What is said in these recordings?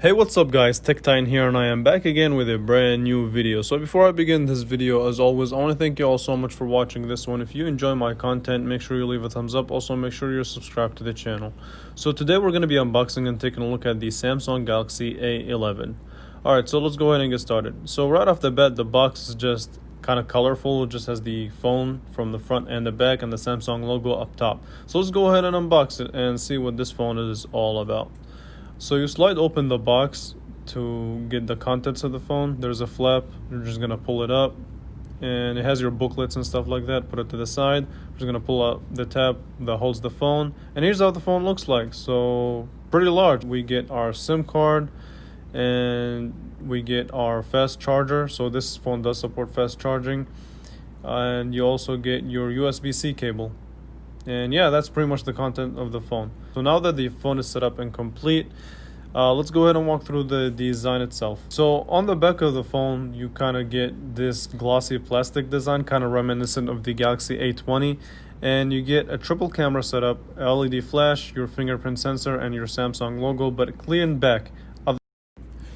Hey, what's up guys, TechTine here, and I am back again with a brand new video. So before I begin this video, as always, I want to thank you all so much for watching this one. If you enjoy my content, make sure you leave a thumbs up. Also make sure you're subscribed to the channel. So today we're going to be unboxing and taking a look at the Samsung Galaxy A11. Alright, so let's go ahead and get started. So right off the bat, the box is just kind of colorful. It just has the phone from the front and the back and the Samsung logo up top. So let's go ahead and unbox it and see what this phone is all about. So you slide open the box to get the contents of the phone. There's a flap. You're just gonna pull it up, and it has your booklets and stuff like that. Put it to the side. We're just gonna pull out the tab that holds the phone, and here's how the phone looks like. So pretty large. We get our SIM card, and we get our fast charger. So this phone does support fast charging, and you also get your USB-C cable. And yeah, that's pretty much the content of the phone. So now that the phone is set up and complete, let's go ahead and walk through the design itself. So on the back of the phone, you kind of get this glossy plastic design, kind of reminiscent of the Galaxy A20. And you get a triple camera setup, LED flash, your fingerprint sensor, and your Samsung logo, but clean back.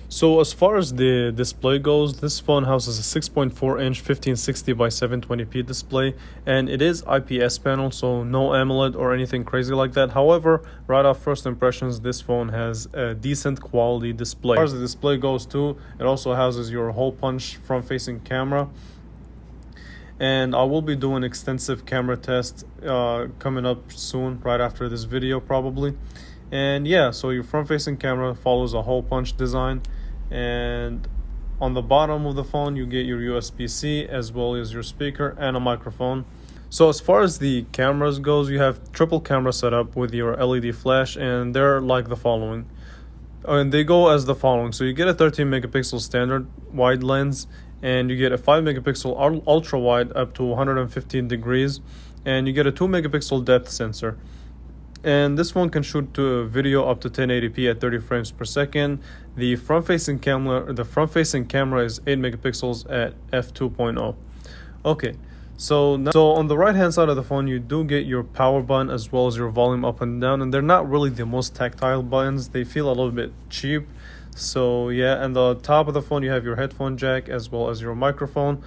So as far as the display goes, this phone houses a 6.4-inch 1560 by 720p display, and it is IPS panel, so no AMOLED or anything crazy like that. However, right off first impressions, this phone has a decent quality display. As far as the display goes too, it also houses your hole punch front-facing camera. And I will be doing extensive camera tests coming up soon, right after this video probably. And yeah, so your front-facing camera follows a hole punch design, and on the bottom of the phone you get your USB-C as well as your speaker and a microphone. So as far as the cameras goes, you have triple camera setup with your LED flash, and they're like the following. And they go as the following. So you get a 13 megapixel standard wide lens, and you get a 5 megapixel ultra wide up to 115 degrees, and you get a 2 megapixel depth sensor. And this phone can shoot to video up to 1080p at 30 frames per second. The front-facing camera is 8 megapixels at f2.0. Okay, so on the right-hand side of the phone, you do get your power button as well as your volume up and down, and they're not really the most tactile buttons. They feel a little bit cheap. So yeah, and the top of the phone, you have your headphone jack as well as your microphone.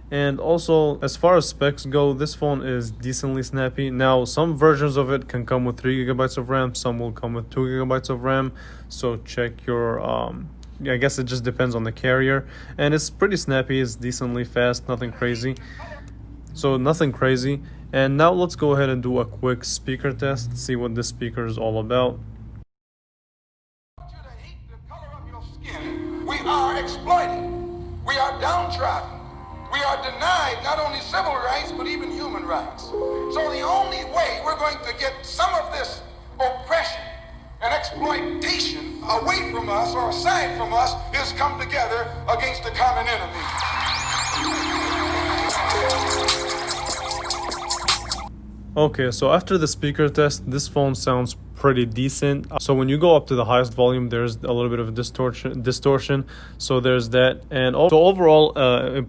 And also, as far as specs go, this phone is decently snappy. Now, some versions of it can come with 3 gigabytes of RAM, some will come with 2 gigabytes of RAM. So check your, I guess it just depends on the carrier. And it's pretty snappy, it's decently fast, nothing crazy. So nothing crazy. And now let's go ahead and do a quick speaker test, see what this speaker is all about. We are exploited. We are downtrodden. We are denied not only civil rights, but even human rights. So the only way we're going to get some of this oppression and exploitation away from us or aside from us is come together against the common enemy. Okay, so after the speaker test, this phone sounds pretty decent. So when you go up to the highest volume, there's a little bit of distortion. So there's that. And also overall,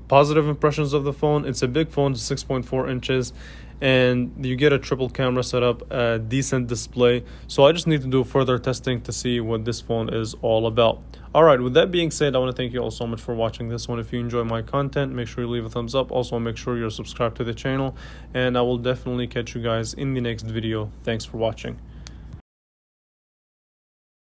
positive impressions of the phone. It's a big phone, 6.4 inches, and you get a triple camera setup, a decent display. So I just need to do further testing to see what this phone is all about. Alright, with that being said, I want to thank you all so much for watching this one. If you enjoy my content, make sure you leave a thumbs up. Also, make sure you're subscribed to the channel, and I will definitely catch you guys in the next video. Thanks for watching.